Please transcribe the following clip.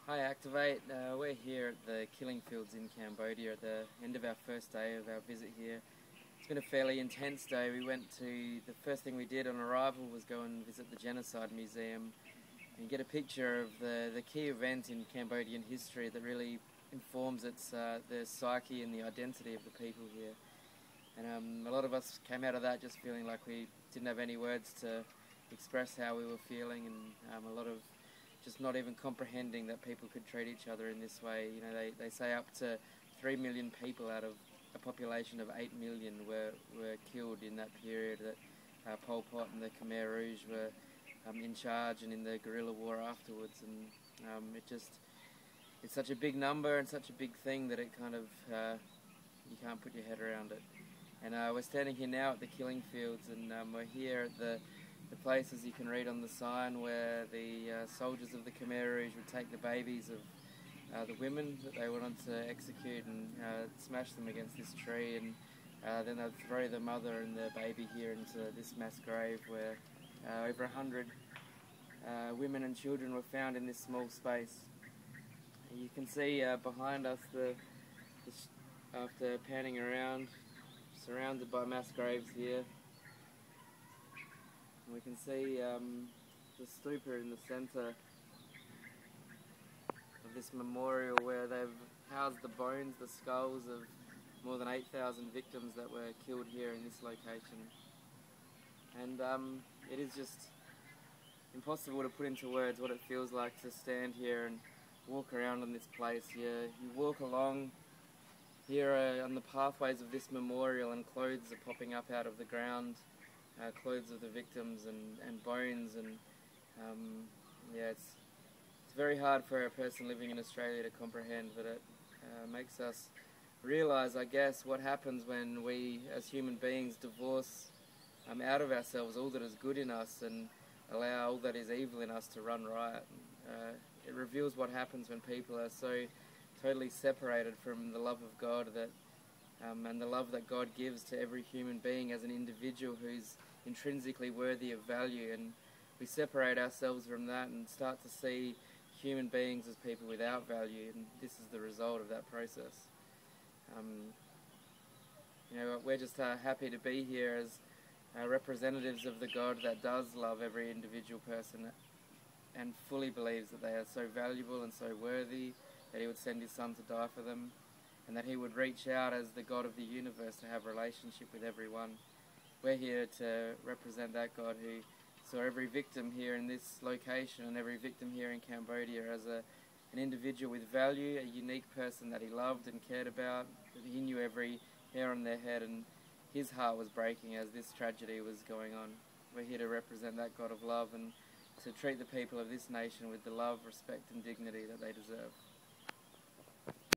Hi Activate, we're here at the killing fields in Cambodia at the end of our first day of our visit here. It's been a fairly intense day. The first thing we did on arrival was go and visit the Genocide Museum and get a picture of the key event in Cambodian history that really informs the psyche and the identity of the people here. And a lot of us came out of that just feeling like we didn't have any words to express how we were feeling, and a lot of just not even comprehending that people could treat each other in this way. You know, they say up to 3 million people out of a population of 8 million were killed in that period that Pol Pot and the Khmer Rouge were in charge, and in the guerrilla war afterwards. And it's such a big number and such a big thing that it kind of, you can't put your head around it. And we're standing here now at the killing fields, and we're here at the place, as you can read on the sign, where the soldiers of the Khmer Rouge would take the babies of the women that they wanted to execute and smash them against this tree, and then they'd throw the mother and the baby here into this mass grave where over 100 women and children were found in this small space. And you can see behind us, after panning around, surrounded by mass graves here. We can see the stupa in the centre of this memorial, where they've housed the bones, the skulls of more than 8,000 victims that were killed here in this location. And it is just impossible to put into words what it feels like to stand here and walk around on this place. You walk along here on the pathways of this memorial, and clothes are popping up out of the ground. Clothes of the victims and bones, and yeah, it's very hard for a person living in Australia to comprehend, but it makes us realise, I guess, what happens when we as human beings divorce out of ourselves all that is good in us and allow all that is evil in us to run riot. It reveals what happens when people are so totally separated from the love of God and the love that God gives to every human being as an individual who's intrinsically worthy of value, and we separate ourselves from that and start to see human beings as people without value, and this is the result of that process. You know, we're just happy to be here as representatives of the God that does love every individual person and fully believes that they are so valuable and so worthy that He would send His Son to die for them, and that He would reach out as the God of the universe to have a relationship with everyone. We're here to represent that God who saw every victim here in this location and every victim here in Cambodia as an individual with value, a unique person that He loved and cared about, that He knew every hair on their head, and His heart was breaking as this tragedy was going on. We're here to represent that God of love and to treat the people of this nation with the love, respect and dignity that they deserve.